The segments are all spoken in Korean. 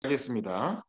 알겠습니다.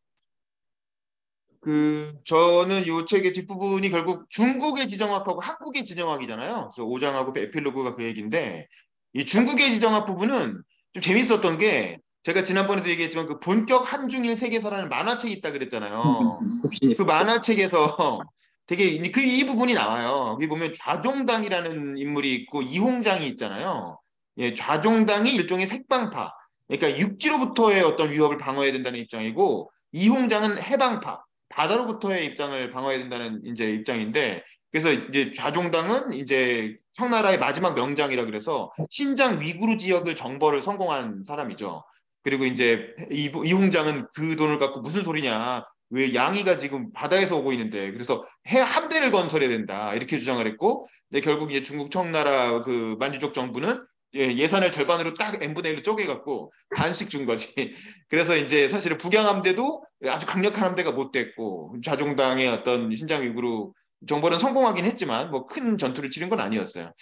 저는 이 책의 뒷부분이 결국 중국의 지정학하고 한국의 지정학이잖아요. 그래서 5장하고 에필로그가 그 얘기인데, 이 중국의 지정학 부분은 좀 재밌었던 게, 제가 지난번에도 얘기했지만 그 본격 한중일 세계사라는 만화책이 있다 그랬잖아요. 혹시 그 만화책에서 되게 이 부분이 나와요. 거기 보면 좌종당이라는 인물이 있고 이홍장이 있잖아요. 예, 좌종당이 일종의 색방파. 그러니까 육지로부터의 어떤 위협을 방어해야 된다는 입장이고, 이홍장은 해방파. 바다로부터의 입장을 방어해야 된다는 이제 입장인데, 그래서 이제 좌종당은 이제 청나라의 마지막 명장이라 그래서 신장 위구르 지역을 정벌을 성공한 사람이죠. 그리고 이제 이홍장은 그 돈을 갖고 무슨 소리냐? 왜 양이가 지금 바다에서 오고 있는데 그래서 해 함대를 건설해야 된다 이렇게 주장을 했고, 근데 결국 이제 중국 청나라 그 만주족 정부는 예산을 절반으로 딱 n분의 1로 쪼개갖고 반씩 준 거지. 그래서 이제 사실은 북양함대도 아주 강력한 함대가 못 됐고 좌종당의 어떤 신장 위구르 정벌은 성공하긴 했지만 뭐 큰 전투를 치른 건 아니었어요.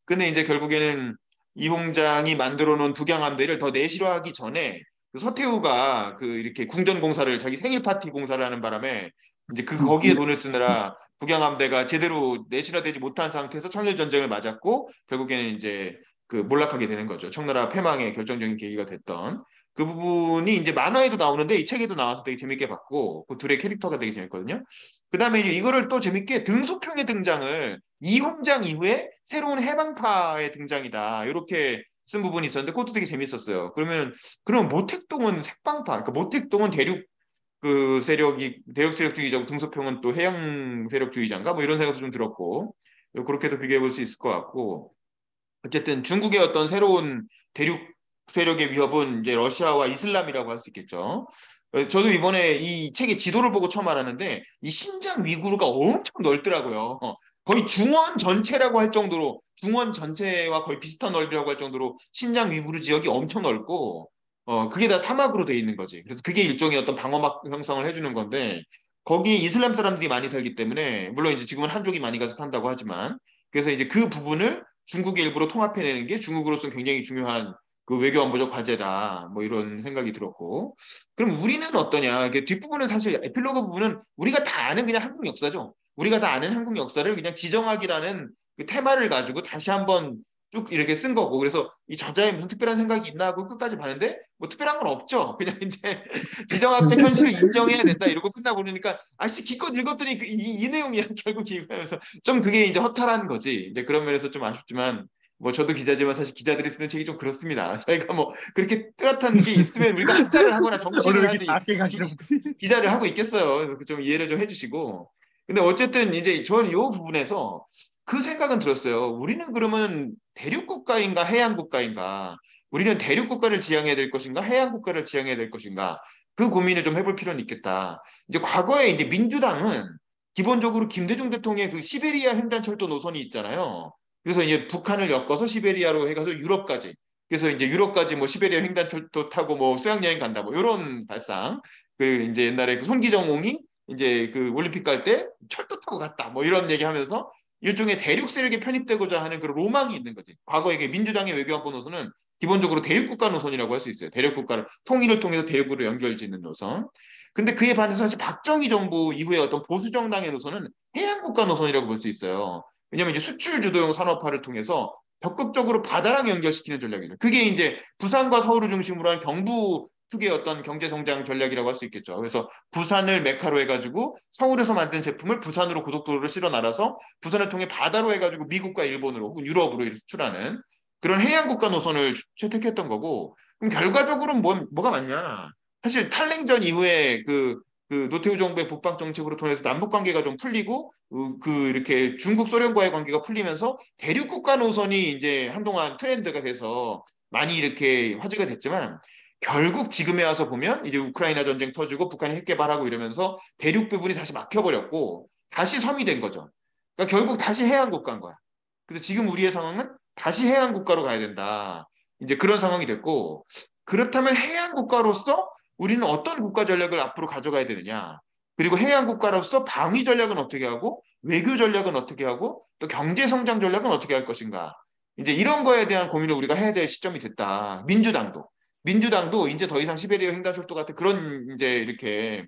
근데 이제 결국에는 이홍장이 만들어 놓은 북양함대를 더 내실화하기 전에 그 서태후가 그 이렇게 궁전 공사를 자기 생일 파티 공사를 하는 바람에 이제 거기에 돈을 쓰느라 북양함대가 제대로 내실화되지 못한 상태에서 청일 전쟁을 맞았고 결국에는 이제 그 몰락하게 되는 거죠. 청나라 패망의 결정적인 계기가 됐던 그 부분이 이제 만화에도 나오는데 이 책에도 나와서 되게 재밌게 봤고 그 둘의 캐릭터가 되게 재밌거든요. 그다음에 이제 이거를 또 재밌게 등소평의 등장을 이홍장 이후에 새로운 해방파의 등장이다. 이렇게 쓴 부분이 있었는데 그것도 되게 재밌었어요. 그러면 모택동은 색방파, 그러니까 모택동은 대륙 세력주의자고 등소평은 또 해양 세력주의자인가 뭐 이런 생각도 좀 들었고 그렇게도 비교해 볼 수 있을 것 같고 어쨌든 중국의 어떤 새로운 대륙 세력의 위협은 이제 러시아와 이슬람이라고 할 수 있겠죠. 저도 이번에 이 책의 지도를 보고 처음 알았는데 이 신장 위구르가 엄청 넓더라고요. 거의 중원 전체라고 할 정도로 중원 전체와 거의 비슷한 넓이라고 할 정도로 신장 위구르 지역이 엄청 넓고 그게 다 사막으로 돼 있는 거지. 그래서 그게 일종의 어떤 방어막 형성을 해주는 건데 거기에 이슬람 사람들이 많이 살기 때문에 물론 이제 지금은 한족이 많이 가서 산다고 하지만 그래서 이제 그 부분을 중국의 일부로 통합해내는 게 중국으로서는 굉장히 중요한 그 외교 안보적 과제다. 뭐 이런 생각이 들었고. 그럼 우리는 어떠냐? 이게 뒷부분은 사실 에필로그 부분은 우리가 다 아는 그냥 한국 역사죠. 우리가 다 아는 한국 역사를 그냥 지정학이라는 그 테마를 가지고 다시 한번 쭉 이렇게 쓴 거고. 그래서 이 저자의 무슨 특별한 생각이 있나 하고 끝까지 봤는데 뭐 특별한 건 없죠. 그냥 이제 지정학적 현실을 인정해야 된다 이러고 끝나고 그러니까 아씨 기껏 읽었더니 이 내용이야 결국 이거면서 좀 그게 이제 허탈한 거지. 이제 그런 면에서 좀 아쉽지만 뭐 저도 기자지만 사실 기자들이 쓰는 책이 좀 그렇습니다. 저희가 뭐 그렇게 뚜렷한 게 있으면 우리가 학자를 하거나 오늘 정치인을 왜 이렇게 하지 작게 가시는 분이 기자를 하고 있겠어요. 그래서 좀 이해를 좀 해주시고. 근데 어쨌든 이제 저는 이 부분에서 그 생각은 들었어요. 우리는 그러면 대륙 국가인가 해양 국가인가? 우리는 대륙 국가를 지향해야 될 것인가 해양 국가를 지향해야 될 것인가? 그 고민을 좀 해볼 필요는 있겠다. 이제 과거에 이제 민주당은 기본적으로 김대중 대통령의 그 시베리아 횡단철도 노선이 있잖아요. 그래서 이제 북한을 엮어서 시베리아로 해가지고 유럽까지. 그래서 이제 유럽까지 뭐 시베리아 횡단철도 타고 뭐 수양여행 간다 뭐 이런 발상. 그 이제 옛날에 그 손기정옹이 이제 그 올림픽 갈 때 철도 타고 갔다 뭐 이런 얘기하면서 일종의 대륙 세력에 편입되고자 하는 그런 로망이 있는 거지. 과거에 민주당의 외교안보 노선은 기본적으로 대륙국가 노선이라고 할 수 있어요. 대륙국가를 통일을 통해서 대륙으로 연결짓는 노선. 근데 그에 반해서 사실 박정희 정부 이후에 어떤 보수 정당의 노선은 해양국가 노선이라고 볼 수 있어요. 왜냐하면 이제 수출 주도형 산업화를 통해서 적극적으로 바다랑 연결시키는 전략이죠. 그게 이제 부산과 서울을 중심으로 한 경부 축의 어떤 경제 성장 전략이라고 할 수 있겠죠. 그래서 부산을 메카로 해가지고 서울에서 만든 제품을 부산으로 고속도로를 실어 날아서 부산을 통해 바다로 해가지고 미국과 일본으로 혹은 유럽으로 수출하는 그런 해양국가 노선을 채택했던 거고 그럼 결과적으로는 뭐가 맞냐? 사실 탈냉전 이후에 그 노태우 정부의 북방 정책으로 통해서 남북 관계가 좀 풀리고 그 이렇게 중국 소련과의 관계가 풀리면서 대륙 국가 노선이 이제 한동안 트렌드가 돼서 많이 이렇게 화제가 됐지만 결국 지금에 와서 보면 이제 우크라이나 전쟁 터지고 북한이 핵 개발하고 이러면서 대륙 부분이 다시 막혀버렸고 다시 섬이 된 거죠. 그러니까 결국 다시 해안 국가인 거야. 그래서 지금 우리의 상황은 다시 해안 국가로 가야 된다. 이제 그런 상황이 됐고 그렇다면 해안 국가로서 우리는 어떤 국가 전략을 앞으로 가져가야 되느냐. 그리고 해안 국가로서 방위 전략은 어떻게 하고 외교 전략은 어떻게 하고 또 경제 성장 전략은 어떻게 할 것인가. 이제 이런 거에 대한 고민을 우리가 해야 될 시점이 됐다. 민주당도. 민주당도 이제 더 이상 시베리아 횡단철도 같은 그런 이제 이렇게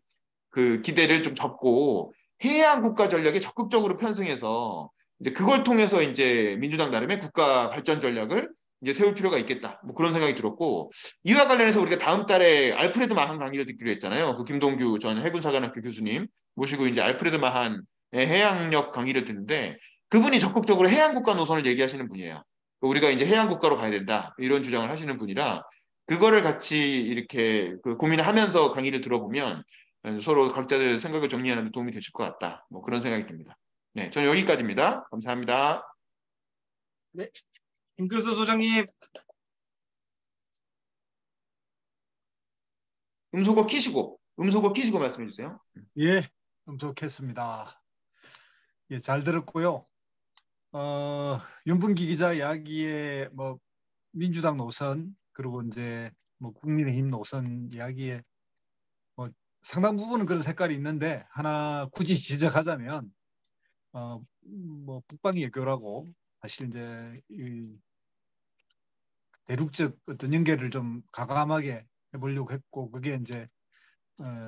그 기대를 좀 접고 해양 국가 전략에 적극적으로 편승해서 이제 그걸 통해서 이제 민주당 나름의 국가 발전 전략을 이제 세울 필요가 있겠다. 뭐 그런 생각이 들었고 이와 관련해서 우리가 다음 달에 알프레드 마한 강의를 듣기로 했잖아요. 그 김동규 전 해군사관학교 교수님 모시고 이제 알프레드 마한의 해양력 강의를 듣는데 그분이 적극적으로 해양 국가 노선을 얘기하시는 분이에요. 우리가 이제 해양 국가로 가야 된다 이런 주장을 하시는 분이라 그거를 같이 이렇게 그 고민을 하면서 강의를 들어보면 서로 각자의 생각을 정리하는 데 도움이 되실 것 같다. 뭐 그런 생각이 듭니다. 네, 저는 여기까지입니다. 감사합니다. 네, 김교수 소장님. 음소거 키시고 말씀해 주세요. 예, 좋겠습니다. 예, 잘 들었고요. 윤분기 기자 이야기에 뭐 민주당 노선 그리고 이제 뭐 국민의힘 노선 이야기에 뭐 상당 부분은 그런 색깔이 있는데 하나 굳이 지적하자면 뭐 북방 외교라고 사실 이제 이 대륙적 어떤 연계를 좀 가감하게 해보려고 했고 그게 이제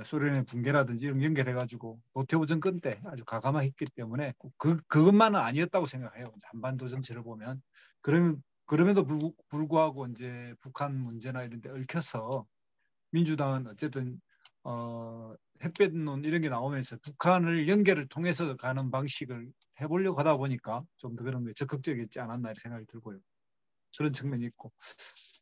소련의 붕괴라든지 이런 연결해가지고 노태우 정권 때 아주 가감하게 했기 때문에 그것만은 아니었다고 생각해요. 한반도 전체를 보면 그럼에도 불구하고 이제 북한 문제나 이런 데 얽혀서 민주당은 어쨌든 햇볕론 이런 게 나오면서 북한을 연계를 통해서 가는 방식을 해보려고 하다 보니까 좀 더 그런 게 적극적이지 않았나 이런 생각이 들고요. 그런 측면이 있고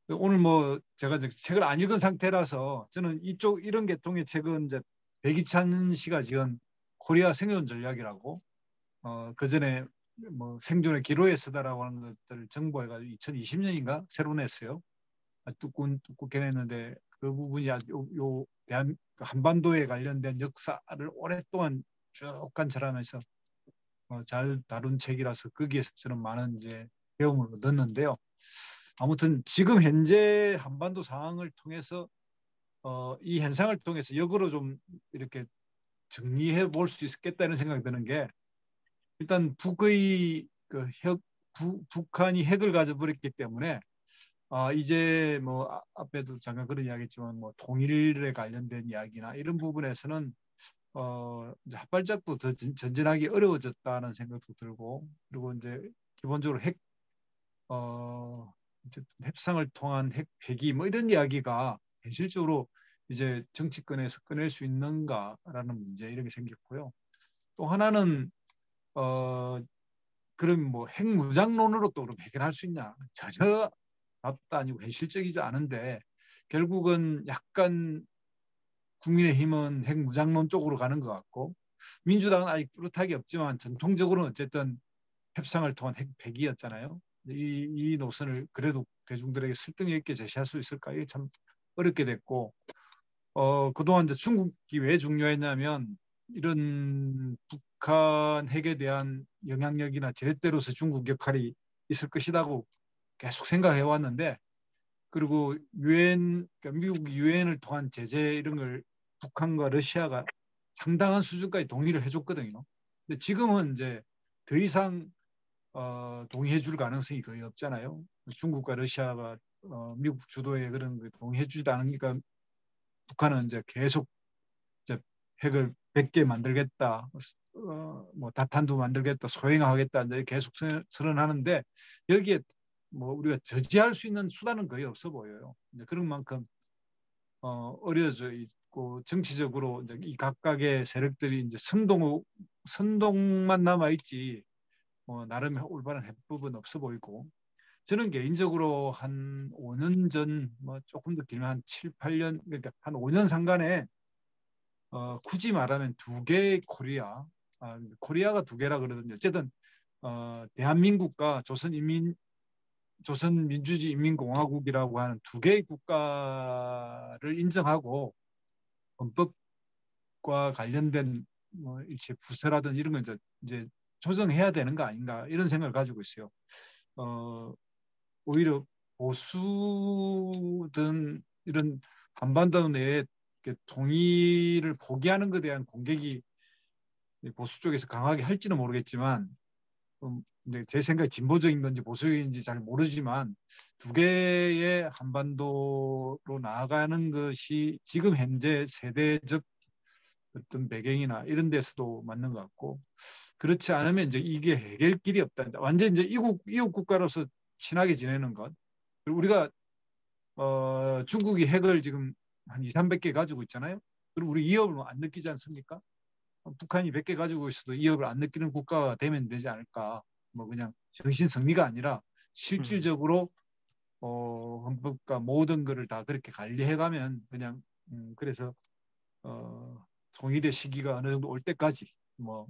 오늘 뭐 제가 이제 책을 안 읽은 상태라서 저는 이쪽 이런 계통의 책은 이제 백이찬 씨가 지은 코리아 생존 전략이라고 그 전에 뭐 생존의 기로에 쓰다라고 하는 것들을 정보해가지고 2020년인가 새로 냈어요. 두껍게 냈는데 그 부분이 아주 요 한반도에 관련된 역사를 오랫동안 쭉 관찰하면서 잘 다룬 책이라서 거기에서 저는 많은 이제 배움을 얻었는데요. 아무튼 지금 현재 한반도 상황을 통해서 이 현상을 통해서 역으로 좀 이렇게 정리해 볼 수 있겠다는 생각이 드는 게 일단 북한이 핵을 가져버렸기 때문에 이제 뭐 앞에도 잠깐 그런 이야기했지만 뭐 통일에 관련된 이야기나 이런 부분에서는 이제 한 발짝도 더 전진하기 어려워졌다는 생각도 들고 그리고 이제 기본적으로 협상을 통한 핵 폐기 뭐 이런 이야기가 현실적으로 이제 정치권에서 꺼낼 수 있는가라는 문제 이런 게 생겼고요. 또 하나는 그럼 뭐 핵무장론으로 또 그럼 해결할 수 있냐? 전혀 답도 아니고 현실적이지 않은데 결국은 약간 국민의힘은 핵무장론 쪽으로 가는 것 같고 민주당은 아직 뚜렷하게 없지만 전통적으로는 어쨌든 협상을 통한 핵 폐기였잖아요. 이 노선을 그래도 대중들에게 설득력 있게 제시할 수 있을까? 이게 참 어렵게 됐고 그동안 이제 중국이 왜 중요했냐면 이런 북한 핵에 대한 영향력이나 지렛대로서 중국 역할이 있을 것이라고 계속 생각해 왔는데 그리고 그러니까 미국 유엔을 통한 제재 이런 걸 북한과 러시아가 상당한 수준까지 동의를 해줬거든요. 근데 지금은 이제 더 이상 동의해 줄 가능성이 거의 없잖아요. 중국과 러시아가 미국 주도의 그런 거 동의해 주지도 않으니까 북한은 이제 계속 이제 핵을 100개 만들겠다, 뭐 다탄두 만들겠다, 소행하겠다 이제 계속 선언하는데 여기에 뭐 우리가 저지할 수 있는 수단은 거의 없어 보여요. 이제 그런 만큼 어려져 있고 정치적으로 이제 이 각각의 세력들이 이제 선동만 남아 있지 나름의 올바른 해법은 없어 보이고 저는 개인적으로 한 5년 전, 뭐 조금 더 길면 한 7, 8년, 그러니까 한 5년 상간에 굳이 말하면 두 개의 코리아가 두 개라 그러던데 어쨌든 대한민국과 조선민주주의 인민공화국이라고 하는 두 개의 국가를 인정하고 헌법과 관련된 뭐 일체 부서라든 이런 걸 이제 조정해야 되는 거 아닌가 이런 생각을 가지고 있어요. 오히려 보수든 이런 한반도 내에 통일을 포기하는 것에 대한 공격이 보수 쪽에서 강하게 할지는 모르겠지만 근데 제 생각이 진보적인 건지 보수적인지 잘 모르지만 두 개의 한반도로 나아가는 것이 지금 현재 세대적 어떤 배경이나 이런 데서도 맞는 것 같고, 그렇지 않으면 이제 이게 해결길이 없다. 완전 이제 이웃 국가로서 친하게 지내는 것. 그리고 우리가 중국이 핵을 지금 한 2, 300개 가지고 있잖아요. 그리고 우리 위협을 안 느끼지 않습니까? 북한이 100개 가지고 있어도 위협을 안 느끼는 국가가 되면 되지 않을까. 뭐 그냥 정신승리가 아니라 실질적으로 헌법과 모든 것을 다 그렇게 관리해가면 그냥 그래서 통일의 시기가 어느 정도 올 때까지 뭐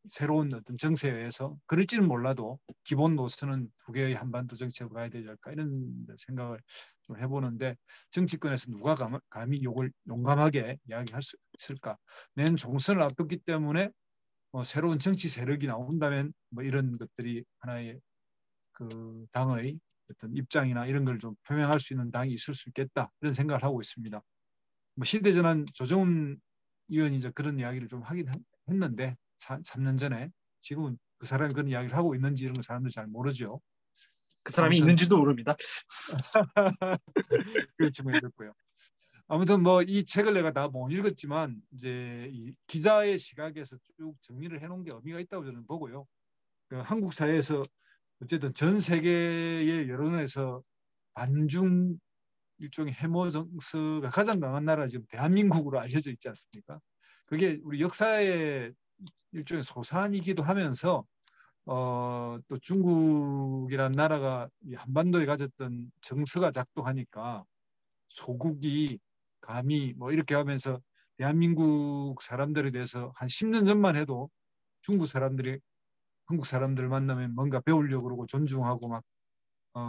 새로운 어떤 정세에서 그럴지는 몰라도 기본 노선은 두 개의 한반도 정책으로 가야 되지 않을까 이런 생각을 좀 해보는데, 정치권에서 누가 감히 이걸 용감하게 이야기할 수 있을까? 내년 총선을 앞뒀기 때문에 새로운 정치 세력이 나온다면 뭐 이런 것들이 하나의 그 당의 어떤 입장이나 이런 걸 좀 표명할 수 있는 당이 있을 수 있겠다 이런 생각을 하고 있습니다. 뭐 시대전환 조정훈 의원이 이제 그런 이야기를 좀 하긴 했는데 3년 전에, 지금은 그 사람이 그런 이야기를 하고 있는지 이런 거 사람들이 잘 모르죠. 그 사람이 아무튼 있는지도 모릅니다. 그렇지 모르겠고요. 아무튼 뭐 이 책을 내가 다 못 읽었지만 이제 이 기자의 시각에서 쭉 정리를 해놓은 게 의미가 있다고 저는 보고요. 그 한국 사회에서 어쨌든 전 세계의 여론에서 반중 일종의 해모 정서가 가장 강한 나라가 지금 대한민국으로 알려져 있지 않습니까? 그게 우리 역사의 일종의 소산이기도 하면서 또 중국이란 나라가 이 한반도에 가졌던 정서가 작동하니까 소국이 감히 뭐 이렇게 하면서 대한민국 사람들에 대해서 한 10년 전만 해도 중국 사람들이 한국 사람들 만나면 뭔가 배우려고 그러고 존중하고 막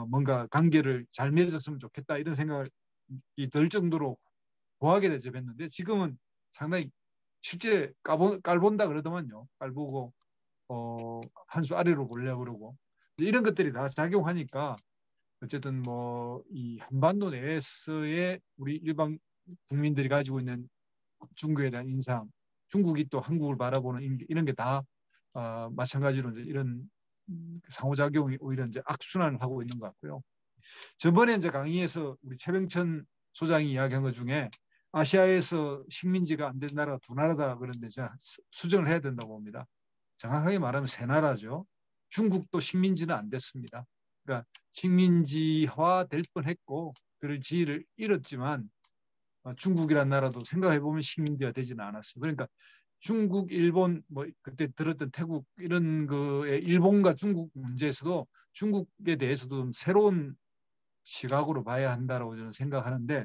뭔가 관계를 잘 맺었으면 좋겠다 이런 생각이 들 정도로 고하게 대접했는데, 지금은 상당히 실제 깔본다 그러더만요. 깔보고 한 수 아래로 보려고 그러고 이런 것들이 다 작용하니까 어쨌든 뭐 이 한반도 내에서의 우리 일반 국민들이 가지고 있는 중국에 대한 인상, 중국이 또 한국을 바라보는 이런 게 다 마찬가지로 이제 이런 상호작용이 오히려 이제 악순환을 하고 있는 것 같고요. 저번에 이제 강의에서 우리 최병천 소장이 이야기한 것 중에 아시아에서 식민지가 안 된 나라가 두 나라다 그런데 제가 수정을 해야 된다고 봅니다. 정확하게 말하면 세 나라죠. 중국도 식민지는 안 됐습니다. 그러니까 식민지화 될 뻔했고 그를 지위를 잃었지만 중국이란 나라도 생각해 보면 식민지가 되지는 않았어요. 그러니까 중국, 일본, 뭐 그때 들었던 태국 이런 거에 일본과 중국 문제에서도 중국에 대해서도 좀 새로운 시각으로 봐야 한다라고 저는 생각하는데,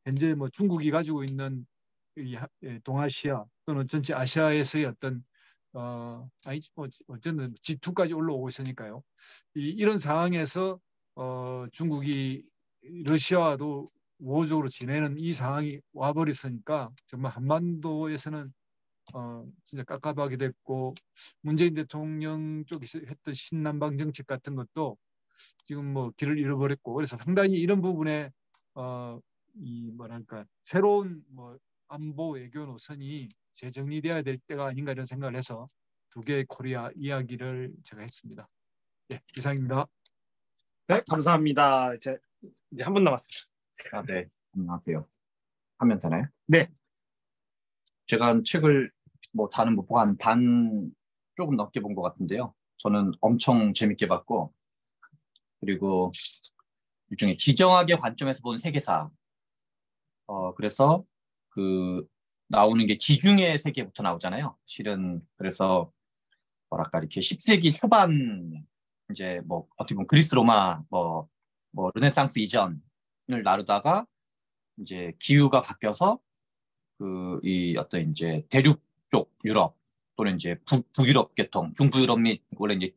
현재 뭐 중국이 가지고 있는 이 동아시아 또는 전체 아시아에서의 어떤 어쨌든 G2까지 올라오고 있으니까요. 이런 상황에서 중국이 러시아와도 우호적으로 지내는 이 상황이 와버렸으니까 정말 한반도에서는 진짜 깝깝하게 됐고, 문재인 대통령 쪽에서 했던 신남방 정책 같은 것도 지금 뭐 길을 잃어버렸고, 그래서 상당히 이런 부분에 이 뭐랄까 새로운 뭐 안보 외교 노선이 재정리돼야 될 때가 아닌가 이런 생각을 해서 두 개의 코리아 이야기를 제가 했습니다. 네, 이상입니다. 네, 감사합니다. 이제 한 분 남았습니다. 네, 안녕하세요. 하면 되나요? 네. 제가 책을 뭐 다는 못 보고 한 반 조금 넘게 본 것 같은데요. 저는 엄청 재밌게 봤고, 그리고 일종의 지정학의 관점에서 본 세계사. 그래서 그 나오는 게 지중해 세계부터 나오잖아요. 실은 그래서 뭐랄까 이렇게 10세기 초반 이제 뭐 어떻게 보면 그리스 로마 뭐 르네상스 이전을 나누다가 이제 기후가 바뀌어서 그 이 어떤 이제 대륙 쪽 유럽 또는 이제 북유럽 계통, 중부유럽 및 원래 이제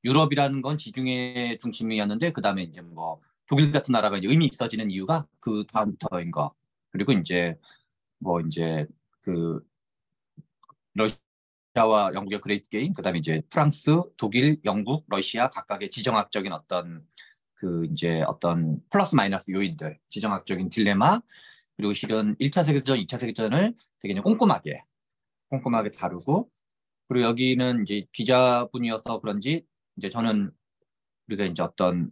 유럽이라는 건 지중해 중심이었는데 그 다음에 이제 뭐 독일 같은 나라가 이제 의미 있어지는 이유가 그 다음부터인 거. 그리고 이제 뭐 이제 그 러시아와 영국의 그레이트 게임, 그 다음에 이제 프랑스, 독일, 영국, 러시아 각각의 지정학적인 어떤 그 이제 어떤 플러스 마이너스 요인들, 지정학적인 딜레마, 그리고 실은 1차 세계대전, 2차 세계대전을 되게 꼼꼼하게 다루고, 그리고 여기는 이제 기자분이어서 그런지 이제 저는 우리가 이제 어떤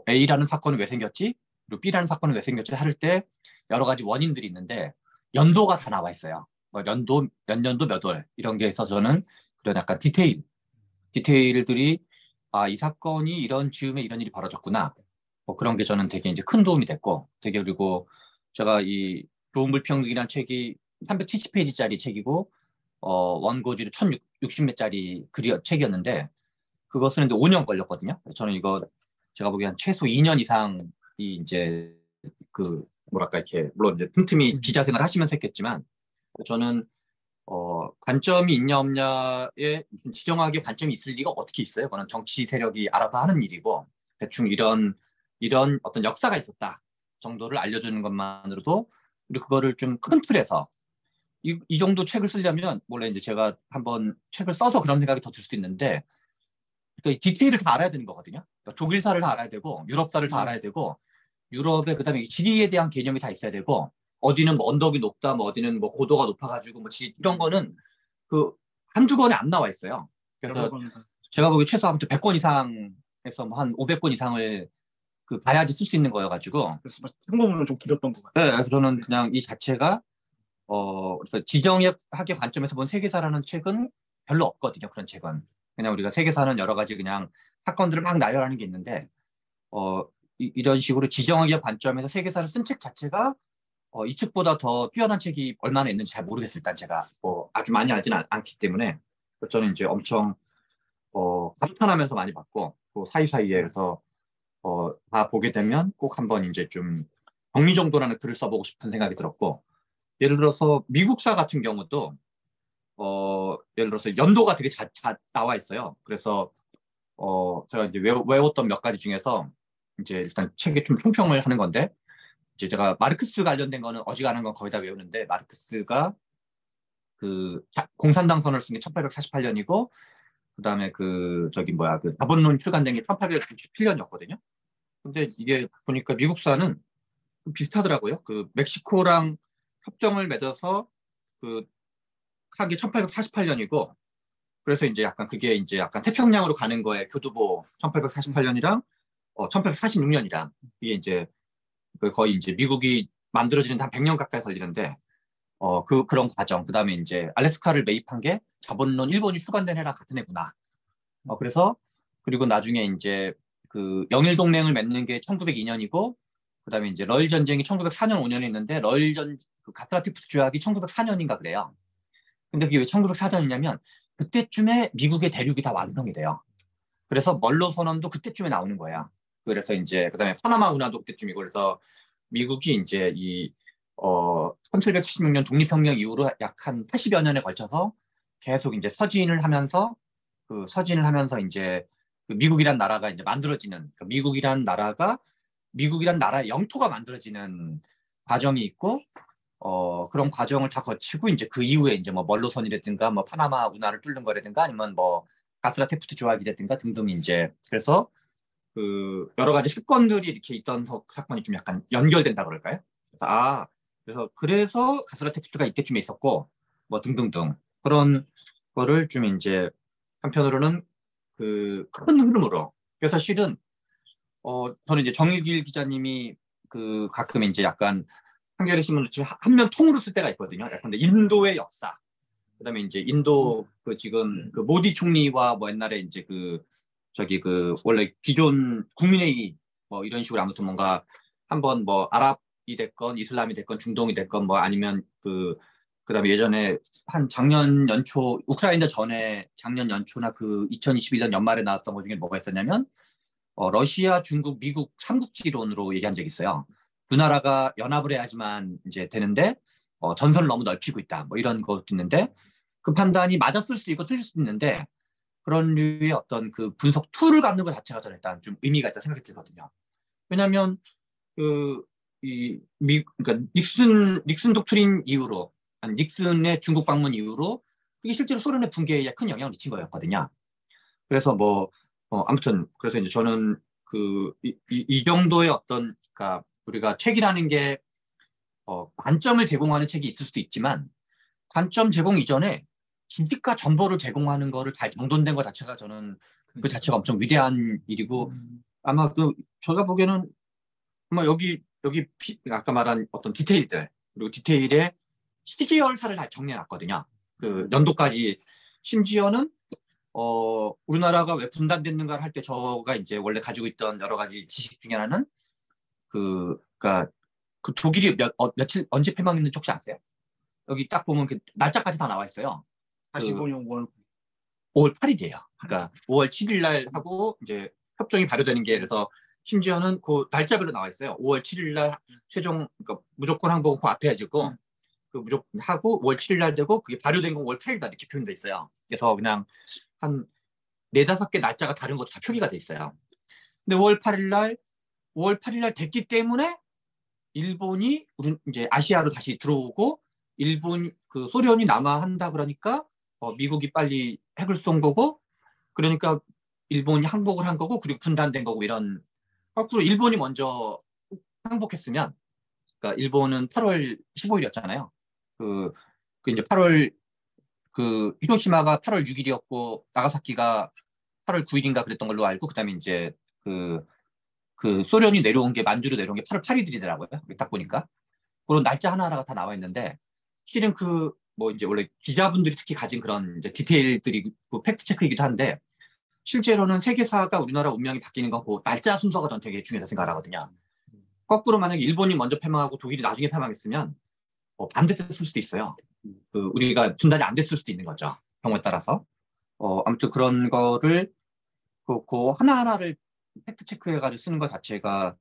A라는 사건이 왜 생겼지? 그리고 B라는 사건이 왜 생겼지? 할 때 여러 가지 원인들이 있는데 연도가 다 나와 있어요. 뭐 연도, 몇 년도 몇 월 이런 게 있어서 저는 그런 약간 디테일들이 이 사건이 이런 즈음에 이런 일이 벌어졌구나. 뭐 그런 게 저는 되게 이제 큰 도움이 됐고 되게 그리고 제가 이 좋은 불평등이라는 책이 370페이지짜리 책이고 원고지로 1060몇짜리 책이었는데 그거 쓰는데 5년 걸렸거든요. 저는 이거 제가 보기엔 최소 2년 이상이 이제 그 뭐랄까 이렇게 물론 이제 틈틈이 기자 생활 하시면서 했겠지만 저는 관점이 있냐 없냐에 무슨 지정하게 관점이 있을 리가 어떻게 있어요? 그거는 정치 세력이 알아서 하는 일이고 대충 이런 어떤 역사가 있었다 정도를 알려주는 것만으로도 그리고 그거를 좀 큰 틀에서 이 정도 책을 쓰려면 원래 이제 제가 한번 책을 써서 그런 생각이 더 들 수도 있는데 그러니까 디테일을 다 알아야 되는 거거든요. 그러니까 독일사를 다 알아야 되고 유럽사를 다 알아야 되고 유럽의 그다음에 지리에 대한 개념이 다 있어야 되고 어디는 뭐 언덕이 높다, 뭐 어디는 뭐 고도가 높아가지고 뭐 이런 거는 그 한두 권에 안 나와 있어요. 그래서 제가 보기 최소 아무튼 100권 이상에서 뭐 한 500권 이상을 그 봐야지 쓸 수 있는 거여가지고 그래서 참고문은 좀 길었던 것 같아요. 네, 그래서 저는 그냥 이 자체가 그래서 지정학의 관점에서 본 세계사라는 책은 별로 없거든요. 그런 책은 그냥 우리가 세계사는 여러 가지 그냥 사건들을 막 나열하는 게 있는데 이런 식으로 지정학의 관점에서 세계사를 쓴 책 자체가 이 책보다 더 뛰어난 책이 얼마나 있는지 잘 모르겠어요. 일단 제가 뭐 아주 많이 알지는 않기 때문에 저는 이제 엄청 감탄하면서 많이 봤고 또 사이사이에 그래서 다 보게 되면 꼭 한번 이제 좀 정리정돈하는 글을 써보고 싶은 생각이 들었고 예를 들어서 미국사 같은 경우도 예를 들어서 연도가 되게 잘 나와 있어요. 그래서 제가 이제 외웠던 몇 가지 중에서 이제 일단 책에 좀 총평을 하는 건데 이제 제가 마르크스 관련된 거는 어지간한 건 거의 다 외우는데 마르크스가 그 공산당 선언을 쓴 게 1848년이고 그다음에 그 자본론 출간된 게 1897년이었거든요. 근데 이게 보니까 미국사는 비슷하더라고요. 그 멕시코랑 협정을 맺어서 그 하기 1848년이고 그래서 이제 약간 그게 이제 약간 태평양으로 가는 거에 교두보 1848년이랑 1846년이랑 이게 이제 거의 이제 미국이 만들어지는 한 100년 가까이 걸리는데 그런 과정 그다음에 이제 알래스카를 매입한 게 자본론 일본이 수간된 해랑 같은 해구나. 그래서 그리고 나중에 이제 그 영일 동맹을 맺는 게 1902년이고 그다음에 이제 러일 전쟁이 1904년 5년에 있는데 그 가스라티프스 조약이 1904년인가 그래요. 근데 그게 왜 1904년이냐면 그때쯤에 미국의 대륙이 다 완성이 돼요. 그래서 멀로 선언도 그때쯤에 나오는 거야. 그래서 이제 그다음에 파나마 운하도 그때쯤이고 그래서 미국이 이제 1776년 독립혁명 이후로 약 한 80여 년에 걸쳐서 계속 이제 서진을 하면서 이제 그 미국이란 나라가 이제 만들어지는 미국이란 나라의 영토가 만들어지는 과정이 있고 그런 과정을 다 거치고 이제 그 이후에 이제 뭐 멀로선이라든가 뭐 파나마 운하를 뚫는 거라든가 아니면 뭐 가스라테프트 조약이라든가 등등 이제 그래서 그 여러 가지 사건들이 이렇게 있던 사건이 좀 약간 연결된다 그럴까요? 그래서 가스라테프트가 이때쯤에 있었고 뭐 등등등 그런 거를 좀 이제 한편으로는 그 큰 흐름으로 그래서 실은 저는 이제 정유길 기자님이 그 가끔 이제 약간 한겨레 신문을 한면 통으로 쓸 때가 있거든요. 근데 인도의 역사, 그다음에 이제 인도 그 지금 그 모디 총리와 뭐 옛날에 이제 그 원래 기존 국민회의 뭐 이런 식으로 아무튼 뭔가 한번 뭐 아랍이 됐건 이슬람이 됐건 중동이 됐건 뭐 아니면 그다음에 예전에 한 작년 연초 우크라이나 전에 작년 연초나 그 2021년 연말에 나왔던 것 중에 뭐가 있었냐면 러시아, 중국, 미국 삼국지론으로 얘기한 적이 있어요. 두 나라가 연합을 해야지만 이제 되는데 전선을 너무 넓히고 있다. 뭐 이런 것도 있는데 그 판단이 맞았을 수도 있고 틀릴 수도 있는데 그런 류의 어떤 그 분석 툴을 갖는 것 자체가 저는 일단 좀 의미가 있다 생각이 들거든요. 왜냐하면 그러니까 닉슨 독트린 이후로 닉슨의 중국 방문 이후로 그게 실제로 소련의 붕괴에 큰 영향을 미친 거였거든요. 그래서 아무튼 그래서 이제 저는 이 정도의 어떤 그러니까 우리가 책이라는 게 관점을 제공하는 책이 있을 수도 있지만 관점 제공 이전에 지식과 정보를 제공하는 거를 잘 정돈된 것 자체가 저는 그 자체가 엄청 위대한 일이고 아마 그 제가 보기에는 아마 여기 아까 말한 어떤 디테일들 그리고 디테일에 시계열사를 잘 정리해놨거든요. 그 연도까지 심지어는 우리나라가 왜 분단됐는가를 할 때 저가 이제 원래 가지고 있던 여러 가지 지식 중에 하나는 그러니까 그 독일이 며칠 언제 패망했는지 혹시 아세요? 여기 딱 보면 그 날짜까지 다 나와 있어요. 45년 5월 5월 8일이에요. 그러니까 5월 7일 날 하고 이제 협정이 발효되는 게 그래서 심지어는 그 날짜별로 나와 있어요. 5월 7일 날 최종 그러니까 무조건 항복 그 앞에 해지고 그 무조건 하고 5월 7일 날 되고 그게 발효된 건 5월 8일다 이렇게 표현돼 있어요. 그래서 그냥 한 4-5개 날짜가 다른 것도 다 표기가 돼 있어요. 근데 5월 8일 날 됐기 때문에 일본이 이제 아시아로 다시 들어오고 일본 그 소련이 남하한다 그러니까 미국이 빨리 핵을 쏜 거고 그러니까 일본이 항복을 한 거고 그리고 분단된 거고 이런 거꾸로 일본이 먼저 항복했으면 그러니까 일본은 8월 15일이었잖아요. 그 이제 8월 그 히로시마가 8월 6일이었고 나가사키가 8월 9일인가 그랬던 걸로 알고 그다음에 이제 그 소련이 내려온 게 만주로 내려온 게 8월 8일이더라고요. 딱 보니까 그런 날짜 하나하나가 다 나와 있는데 실은 그 뭐 이제 원래 기자분들이 특히 가진 그런 이제 디테일들이 그 팩트 체크이기도 한데 실제로는 세계사가 우리나라 운명이 바뀌는 건 그 날짜 순서가 전 되게 중요하다 생각하거든요. 거꾸로 만약에 일본이 먼저 패망하고 독일이 나중에 패망했으면 반대됐을 수도 있어요. 그 우리가 분단이 안 됐을 수도 있는 거죠. 경우에 따라서. 아무튼 그런 거를 그 하나하나를 팩트 체크해가지고 쓰는 것 자체가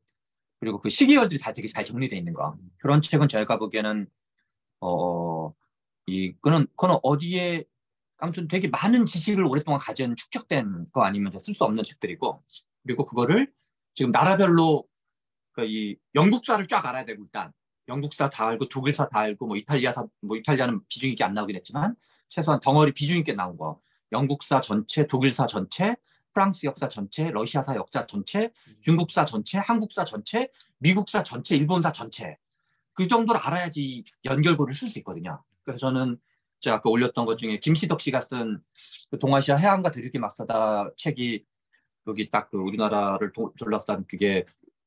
그리고 그 시기열들이 다 되게 잘 정리되어 있는 거. 그런 책은 제가 보기에는 그는 어디에 아무튼 되게 많은 지식을 오랫동안 가진 축적된 거 아니면 쓸 수 없는 책들이고 그리고 그거를 지금 나라별로 그러니까 이 영국사를 쫙 알아야 되고 일단 영국사 다 알고 독일사 다 알고 뭐 이탈리아는 비중 있게 안 나오긴 했지만 최소한 덩어리 비중 있게 나온 거 영국사 전체, 독일사 전체, 프랑스 역사 전체, 러시아사 역사 전체, 중국사 전체, 한국사 전체, 미국사 전체, 일본사 전체 그 정도를 알아야지 연결고를 쓸 수 있거든요. 그래서 저는 제가 아까 올렸던 것 중에 김시덕 씨가 쓴 그 동아시아 해안과 대륙이 맞서다 책이 여기 딱 그 우리나라를 둘러싼 그게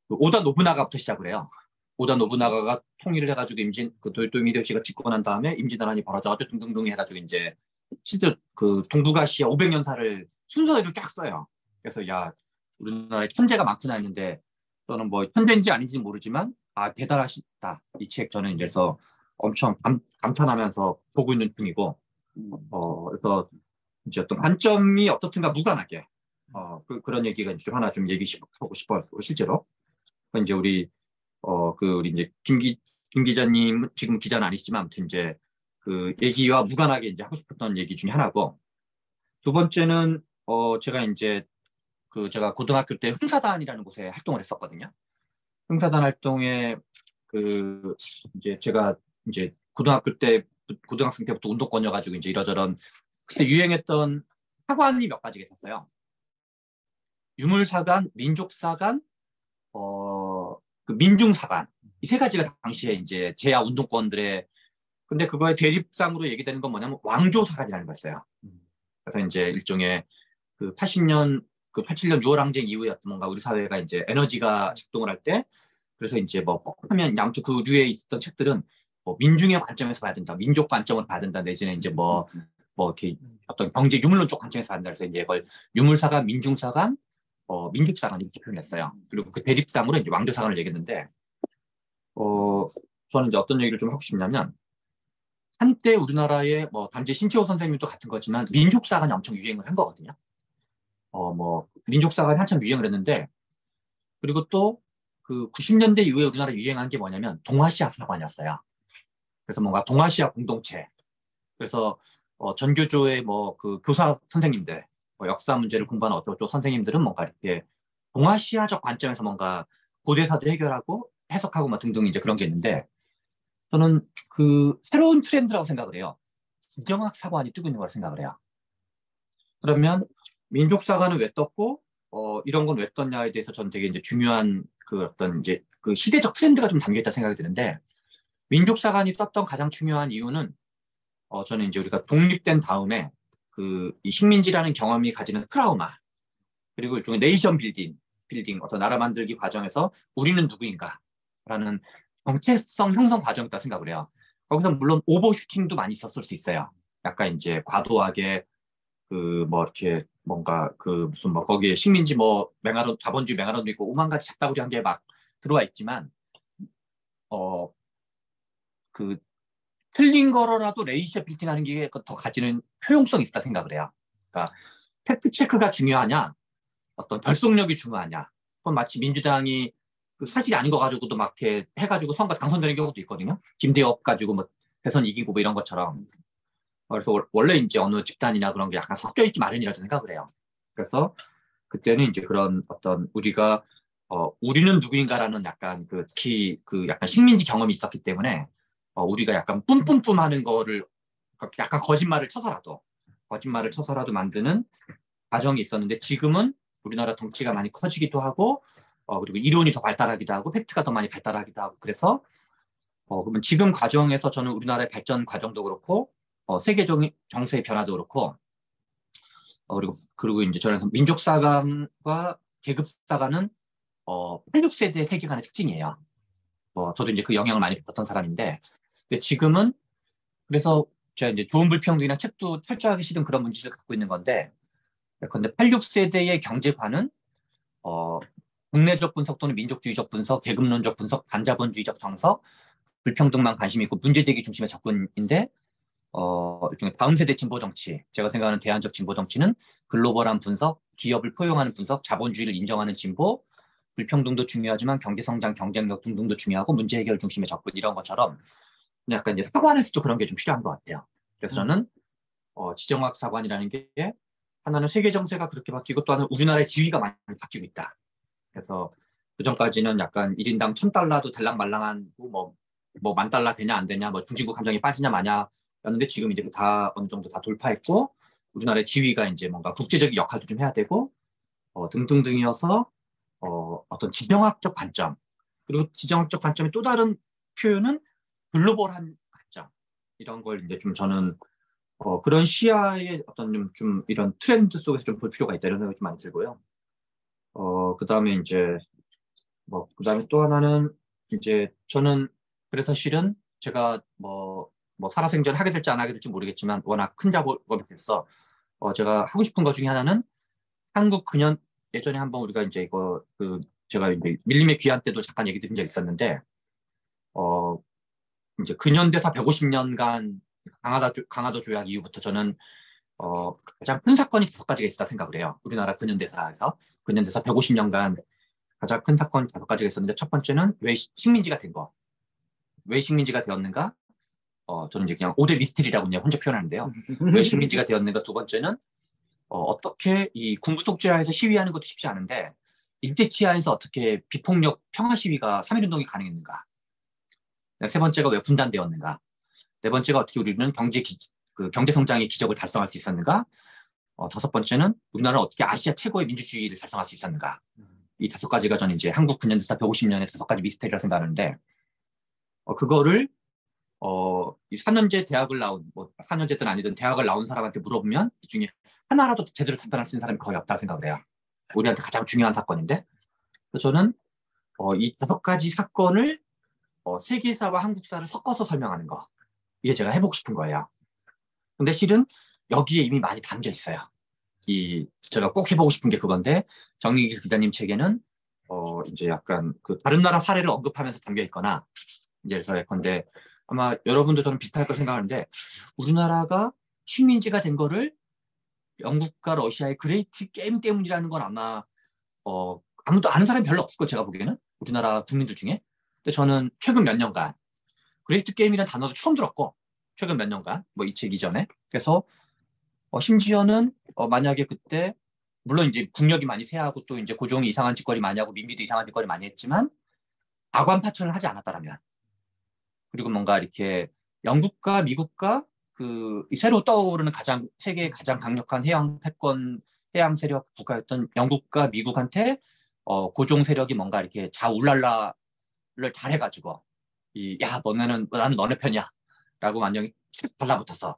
그 오다 노부나가부터 시작을 해요. 오다 노부나가가 통일을 해가지고 그 도요토미 히데요시가 집권한 다음에 임진왜란이 벌어져가지고 등등등 해가지고 이제 실제 그 동북아시아 500년사를 순서대로 쫙 써요. 그래서 야 우리나라에 천재가 많구나 했는데 또는 뭐 천재인지 아닌지 모르지만 대단하시다 이 책 저는 그래서 엄청 감탄하면서 보고 있는 중이고 그래서 이제 어떤 관점이 어떻든가 무관하게 그런 얘기가 좀 하나 좀 얘기하고 싶어요. 실제로 이제 우리 이제 김 기자님 지금 기자는 아니시지만 아무튼 이제 그 얘기와 무관하게 이제 하고 싶었던 얘기 중에 하나고 두 번째는 제가 이제 제가 고등학교 때 흥사단이라는 곳에 활동을 했었거든요. 흥사단 활동에 이제 제가 이제 고등학생 때부터 운동권이어가지고 이제 이러저런 그때 유행했던 사관이 몇 가지가 있었어요. 유물사관, 민족사관, 그 민중사관 이 세 가지가 당시에 이제 제야 운동권들의 근데 그거의 대립상으로 얘기되는 건 뭐냐면 왕조사관이라는 거였어요. 그래서 이제 일종의 그 80년 그 87년 6월 항쟁 이후에 뭔가 우리 사회가 이제 에너지가 작동을 할 때 그래서 이제 뭐 하면 아무튼 그 류에 있었던 책들은 뭐 민중의 관점에서 봐야 된다, 민족 관점으로 봐야 된다 내지는 이제 뭐 이렇게 어떤 경제 유물론 쪽 관점에서 봐야 된다. 그래서 이제 이걸 유물사관, 민중사관, 민족사관 이렇게 표현했어요. 그리고 그 대립상으로 이제 왕조사관을 얘기했는데 저는 이제 어떤 얘기를 좀 하고 싶냐면 한때 우리나라의 뭐 단지 신채호 선생님도 같은 거지만 민족사관이 엄청 유행을 한 거거든요. 뭐 민족사관이 한참 유행을 했는데 그리고 또 그 90년대 이후에 우리나라 유행한 게 뭐냐면 동아시아 사관이었어요. 그래서 뭔가 동아시아 공동체. 그래서 전교조의 뭐 그 교사 선생님들, 역사 문제를 공부하는 어쩌고 선생님들은 뭔가 이렇게 동아시아적 관점에서 뭔가 고대사도 해결하고 해석하고 막 등등 이제 그런 게 있는데 저는 그 새로운 트렌드라고 생각을 해요. 지정학 사관이 뜨고 있는 거라고 생각을 해요. 그러면 민족사관은 왜 떴고 이런 건 왜 떴냐에 대해서 저는 되게 이제 중요한 그 어떤 이제 그 시대적 트렌드가 좀 담겨 있다 생각이 드는데 민족사관이 떴던 가장 중요한 이유는 저는 이제 우리가 독립된 다음에 이 식민지라는 경험이 가지는 트라우마, 그리고 일종의 네이션 빌딩 어떤 나라 만들기 과정에서 우리는 누구인가라는 정체성 형성 과정이다 생각을 해요. 거기서 물론 오버슈팅도 많이 있었을 수 있어요. 약간 이제 과도하게 뭐 이렇게 뭔가 무슨 뭐 거기에 식민지 뭐 맹아론 자본주의 맹아론도 있고 오만 가지 잡다구리한 게 막 들어와 있지만 틀린 거라도 레이셔 빌딩하는 게 더 가지는 효용성이 있다 생각을 해요. 그러니까 팩트 체크가 중요하냐, 어떤 결속력이 중요하냐. 그건 마치 민주당이 사실이 아닌 거 가지고도 막 이렇게 해가지고 선거 당선되는 경우도 있거든요. 김대엽 가지고 뭐 대선 이기고 뭐 이런 것처럼. 그래서 원래 이제 어느 집단이나 그런 게 약간 섞여 있기 마련이라고 생각을 해요. 그래서 그때는 이제 그런 어떤 우리가 우리는 누구인가라는 약간 특히 약간 식민지 경험이 있었기 때문에 우리가 약간 뿜뿜뿜하는 거를 약간 거짓말을 쳐서라도 만드는 과정이 있었는데, 지금은 우리나라 덩치가 많이 커지기도 하고 그리고 이론이 더 발달하기도 하고 팩트가 더 많이 발달하기도 하고, 그래서 그러면 지금 과정에서 저는 우리나라의 발전 과정도 그렇고 세계적 정세의 변화도 그렇고 그리고 이제 저는 민족사관과 계급사관은 86세대 세계관의 특징이에요. 저도 이제 그 영향을 많이 받았던 사람인데, 근데 지금은 그래서 제가 이제 좋은 불평등이나 책도 철저하게 실은 그런 문제를 갖고 있는 건데, 근데 86세대의 경제관은 국내적 분석 또는 민족주의적 분석, 계급론적 분석, 반자본주의적 정석, 불평등만 관심이 있고 문제제기 중심의 접근인데, 일종의 다음 세대 진보 정치, 제가 생각하는 대안적 진보 정치는 글로벌한 분석, 기업을 포용하는 분석, 자본주의를 인정하는 진보, 불평등도 중요하지만 경제성장, 경쟁력 등등도 중요하고 문제 해결 중심의 접근, 이런 것처럼 약간 이제 사관에서도 그런 게 좀 필요한 것 같아요. 그래서 저는 지정학 사관이라는 게 하나는 세계 정세가 그렇게 바뀌고 또 하나는 우리나라의 지위가 많이 바뀌고 있다. 그래서 그전까지는 약간 1인당 1,000달러도 달랑말랑한 뭐 10,000달러 되냐 안 되냐, 뭐 중진국 감정이 빠지냐 마냐였는데, 지금 이제 다 어느 정도 다 돌파했고 우리나라의 지위가 이제 뭔가 국제적인 역할도 좀 해야 되고 등등등이어서 어떤 지정학적 관점, 그리고 지정학적 관점의 또 다른 표현은 글로벌한 관점, 이런 걸 이제 좀 저는 그런 시야의 어떤 좀 이런 트렌드 속에서 좀 볼 필요가 있다, 이런 생각이 좀 많이 들고요. 그다음에 이제 그다음에 또 하나는 이제 저는 그래서 실은 제가 뭐 살아생전 하게 될지 안 하게 될지 모르겠지만 워낙 큰 작업이 됐어. 제가 하고 싶은 것 중에 하나는 한국 근현, 예전에 한번 우리가 이제 제가 이제 밀림의 귀환 때도 잠깐 얘기 드린 적 있었는데, 이제 근현대사 150년간 강화도 조약 이후부터 저는 가장 큰 사건이 5가지가 있었다 생각을 해요. 우리나라 근현대사 150년간 가장 큰 사건 5가지가 있었는데, 첫 번째는 왜 식민지가 된 거. 왜 식민지가 되었는가? 저는 이제 그냥 5대 미스테리라고 그냥 혼자 표현하는데요. 왜 식민지가 되었는가? 두 번째는 어떻게 이 군부 독재하에서 시위하는 것도 쉽지 않은데 일제치하에서 어떻게 비폭력 평화 시위가 3.1운동이 가능했는가? 세 번째가 왜 분단되었는가? 네 번째가 어떻게 우리는 경제 성장의 기적을 달성할 수 있었는가? 다섯 번째는 우리나라는 어떻게 아시아 최고의 민주주의를 달성할 수 있었는가? 이 5가지가 저는 이제 한국 근현대사 150년의 5가지 미스테리라 생각하는데, 그거를 이 4년제 대학을 나온, 4년제든 아니든 대학을 나온 사람한테 물어보면 이 중에 하나라도 제대로 답변할 수 있는 사람이 거의 없다고 생각을 해요. 우리한테 가장 중요한 사건인데, 그래서 저는 이 5가지 사건을 세계사와 한국사를 섞어서 설명하는 거, 이게 제가 해보고 싶은 거예요. 근데 실은 여기에 이미 많이 담겨 있어요. 제가 꼭 해보고 싶은 게 그건데, 정익일 기자님 책에는 이제 약간 다른 나라 사례를 언급하면서 담겨 있거나, 이제 그래서 예컨대 아마 여러분도 저는 비슷할 거 생각하는데, 우리나라가 식민지가 된 거를 영국과 러시아의 그레이트 게임 때문이라는 건 아마 아무도 아는 사람이 별로 없을 거예요, 제가 보기에는. 우리나라 국민들 중에. 근데 저는 최근 몇 년간 그레이트 게임이라는 단어도 처음 들었고, 최근 몇 년간 이 책 이전에. 그래서 심지어는 만약에 그때 물론 이제 국력이 많이 쇠하고 또 이제 고종이 이상한 짓거리 많이 하고 민비도 이상한 짓거리 많이 했지만 아관 파천을 하지 않았다라면, 그리고 뭔가 이렇게 영국과 미국과 새로 떠오르는 세계의 가장 강력한 해양 패권 해양 세력 국가였던 영국과 미국한테 고종 세력이 뭔가 이렇게 자울랄라를 잘해가지고 나는 너네 편이야 라고 쭉 달라붙어서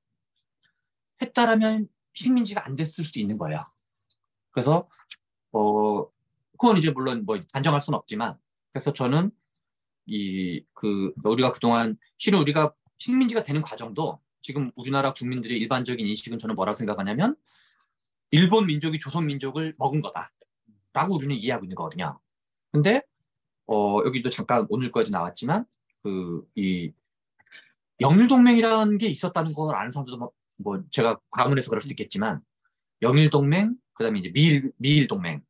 했다라면 식민지가 안 됐을 수도 있는 거예요. 그래서 그건 이제 물론 뭐 단정할 수는 없지만, 그래서 저는 우리가 그동안 실은 우리가 식민지가 되는 과정도 지금 우리나라 국민들의 일반적인 인식은 저는 뭐라고 생각하냐면 일본 민족이 조선 민족을 먹은 거다라고 우리는 이해하고 있는 거거든요. 근데 여기도 잠깐 오늘 거에도 나왔지만 이 영일동맹이라는 게 있었다는 걸 아는 사람들도 뭐 제가 과문해서 그럴 수도 있겠지만 영일동맹, 그다음에 이제 미일동맹,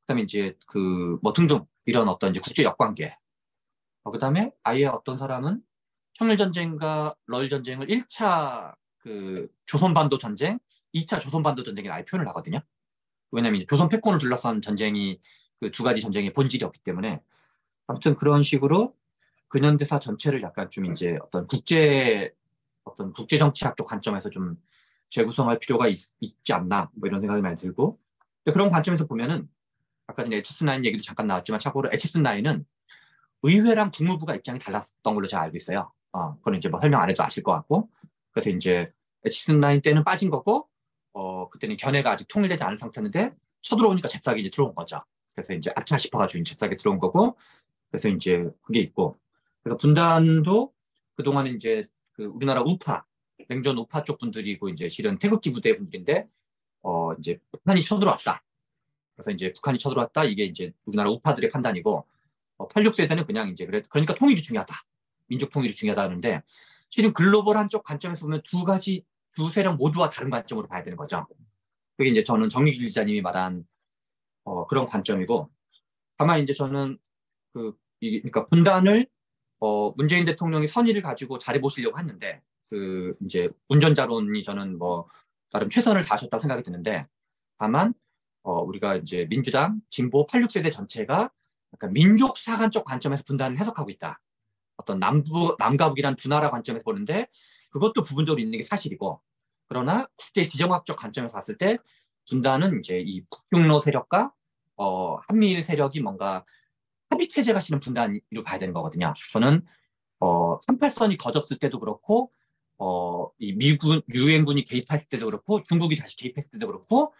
그다음에 이제 뭐 등등 이런 어떤 이제 국제 역관계, 그다음에 아예 어떤 사람은 청일전쟁과 러일전쟁을 1차 조선반도 전쟁, 2차 조선반도 전쟁에 아예 표현을 하거든요. 왜냐하면 이제 조선 패권을 둘러싼 전쟁이 그 두 가지 전쟁의 본질이었기 때문에. 아무튼 그런 식으로 근현대사 전체를 약간 좀 이제 어떤 국제 정치학 쪽 관점에서 좀 재구성할 필요가 있지 않나 뭐 이런 생각이 많이 들고. 그런 관점에서 보면은 아까 전에 HS9 얘기도 잠깐 나왔지만 참고로 HS9은 의회랑 국무부가 입장이 달랐던 걸로 제가 알고 있어요. 그건 이제 뭐 설명 안 해도 아실 것 같고. 그래서 이제 HS9 때는 빠진 거고, 그때는 견해가 아직 통일되지 않은 상태인데 쳐들어오니까 잽싸게 이제 들어온 거죠. 그래서 이제 아차 싶어가지고 잽싸게 들어온 거고, 그래서 이제 그게 있고, 그래서 분단도 그동안에 이제 우리나라 우파, 냉전 우파 쪽 분들이고 이제 실은 태극기 부대 분들인데, 이제 북한이 쳐들어왔다. 그래서 이제 북한이 쳐들어왔다. 이게 이제 우리나라 우파들의 판단이고, 86세대는 그냥 이제 그러니까 통일이 중요하다. 민족 통일이 중요하다 하는데, 실은 글로벌 한쪽 관점에서 보면 두 세력 모두와 다른 관점으로 봐야 되는 거죠. 그게 이제 저는 정미길 기자님이 말한 그런 관점이고, 다만 이제 저는 그러니까 분단을 문재인 대통령이 선의를 가지고 잘해 보시려고 했는데 이제 운전자론이 저는 뭐 나름 최선을 다하셨다고 생각이 드는데, 다만 우리가 이제 민주당 진보 86세대 전체가 약간 민족사관적 관점에서 분단을 해석하고 있다. 어떤 남과 북이란 두 나라 관점에서 보는데 그것도 부분적으로 있는 게 사실이고, 그러나 국제 지정학적 관점에서 봤을 때 분단은 이제 이 북중러 세력과 한미일 세력이 뭔가 합의 체제가 실은 분단으로 봐야 되는 거거든요. 저는 38선이 거졌을 때도 그렇고, 이 미군 유엔군이 개입했을 때도 그렇고, 중국이 다시 개입했을 때도 그렇고,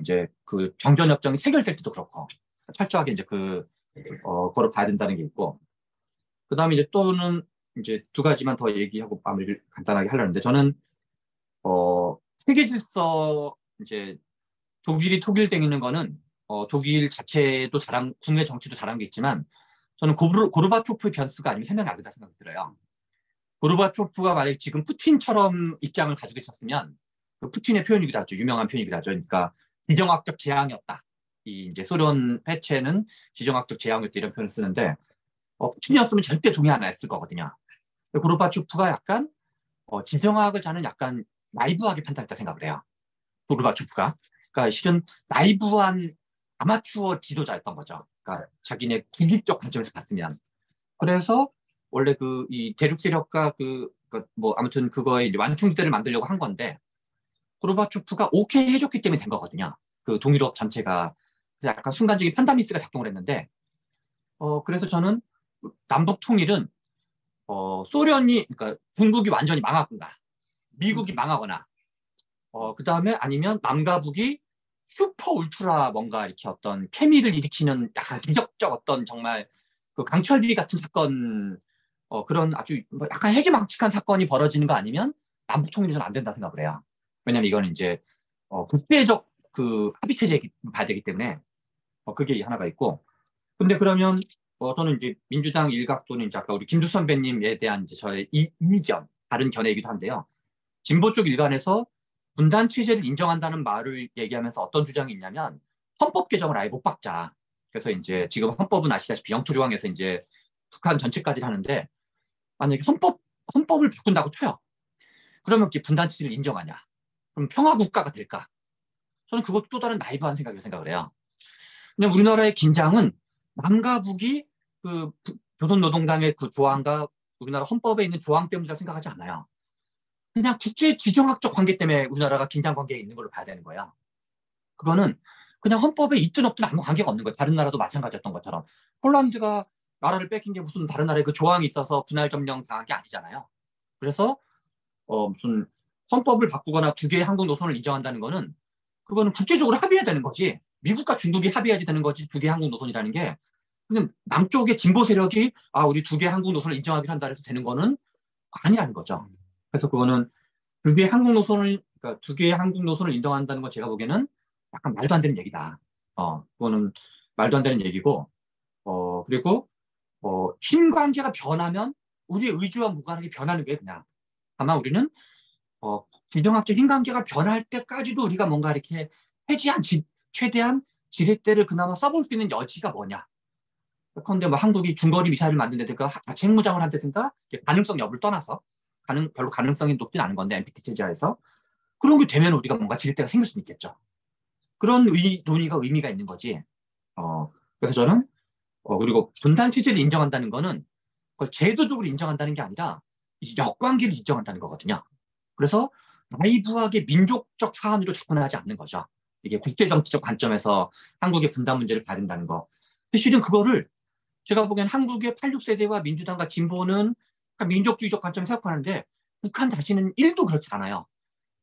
이제 그 정전협정이 체결될 때도 그렇고, 철저하게 이제 그거를 봐야 된다는 게 있고, 그 다음에 이제 또는 이제 두 가지만 더 얘기하고 마무리를 간단하게 하려는데, 저는 세계 질서 이제 독일이 통일되는 거는 독일 자체도 국내 정치도 잘한 게 있지만, 저는 고르바초프의 변수가 아니면 생각이 안 된다 생각이 들어요. 고르바초프가 만약에 지금 푸틴처럼 입장을 가지고 있었으면, 푸틴의 표현이기도 하죠. 유명한 표현이기도 하죠. 그러니까 지정학적 재앙이었다. 이제 소련 해체는 지정학적 재앙이었다 이런 표현을 쓰는데, 푸틴이었으면 절대 동의 안 했을 거거든요. 고르바초프가 약간 지정학을 저는 약간 나이브하게 판단했다 생각을 해요. 고르바초프가. 그러니까 실은 나이브한 아마추어 지도자였던 거죠. 그러니까 자기네 국익적 관점에서 봤으면. 그래서 원래 이 대륙 세력과 뭐 아무튼 그거에 이제 완충지대를 만들려고 한 건데, 고르바초프가 오케이 해줬기 때문에 된 거거든요. 그 동유럽 전체가. 그래서 약간 순간적인 판다미스가 작동을 했는데, 그래서 저는 남북 통일은 그러니까 중국이 완전히 망하거나 미국이 망하거나, 그 다음에 아니면 남과 북이 슈퍼 울트라 뭔가 이렇게 어떤 케미를 일으키는 약간 기적적 어떤 정말 그 강철비 같은 사건, 그런 아주 약간 해괴망측한 사건이 벌어지는 거 아니면 남북 통일은 안 된다 생각을 해요. 왜냐면 이거는 이제 국제적 합의 체제에 봐야 되기 때문에 그게 하나가 있고. 근데 그러면 저는 이제 민주당 일각 또는 이제 아까 우리 김두 선배님에 대한 이제 저의 이견, 다른 견해이기도 한데요. 진보 쪽 일간에서 분단 체제를 인정한다는 말을 얘기하면서 어떤 주장이 있냐면 헌법 개정을 아예 못 박자. 그래서 이제 지금 헌법은 아시다시피 영토 조항에서 이제 북한 전체까지 하는데, 만약에 헌법을 바꾼다고 쳐요. 그러면 분단 체제를 인정하냐? 그럼 평화 국가가 될까? 저는 그것도 또 다른 나이브한 생각이라고 생각을 해요. 그냥 우리나라의 긴장은 남과 북이 조선노동당의 그 조항과 우리나라 헌법에 있는 조항 때문이라고 생각하지 않아요. 그냥 국제 지정학적 관계 때문에 우리나라가 긴장 관계에 있는 걸로 봐야 되는 거야. 그거는 그냥 헌법에 있든 없든 아무 관계가 없는 거예요. 다른 나라도 마찬가지였던 것처럼. 폴란드가 나라를 뺏긴 게 무슨 다른 나라에 그 조항이 있어서 분할 점령 당한 게 아니잖아요. 그래서 무슨 헌법을 바꾸거나 두 개의 한국 노선을 인정한다는 거는 그거는 국제적으로 합의해야 되는 거지. 미국과 중국이 합의해야지 되는 거지. 두 개의 한국 노선이라는 게. 그냥 남쪽의 진보 세력이 우리 두 개의 한국 노선을 인정하기로 한다 해서 되는 거는 아니라는 거죠. 그래서 그거는 그러니까 두 개의 한국 노선을 인정한다는 건 제가 보기에는 약간 말도 안 되는 얘기다. 그거는 말도 안 되는 얘기고, 그리고 힘 관계가 변하면 우리의 의지와 무관하게 변하는 게 그냥. 다만 우리는 지정학적 힘 관계가 변할 때까지도 우리가 뭔가 이렇게 최대한 지렛대를 그나마 써볼 수 있는 여지가 뭐냐. 그런데 뭐 한국이 중거리 미사일을 만든다든가 자체 핵무장을 한다든가 가능성 여부를 떠나서 별로 가능성이 높진 않은 건데 NPT 체제에서 그런 게 되면 우리가 뭔가 지렛대가 생길 수는 있겠죠. 그런 논의가 의미가 있는 거지. 그래서 저는 그리고 분단 체제를 인정한다는 거는 그걸 제도적으로 인정한다는 게 아니라 역관계를 인정한다는 거거든요. 그래서 나이브하게 민족적 사안으로 접근하지 않는 거죠. 이게 국제정치적 관점에서 한국의 분단 문제를 봐야 된다는 거. 실은 그거를 제가 보기엔 한국의 86세대와 민주당과 진보는 민족주의적 관점에서 생각하는데 북한 자신은 1도 그렇지 않아요.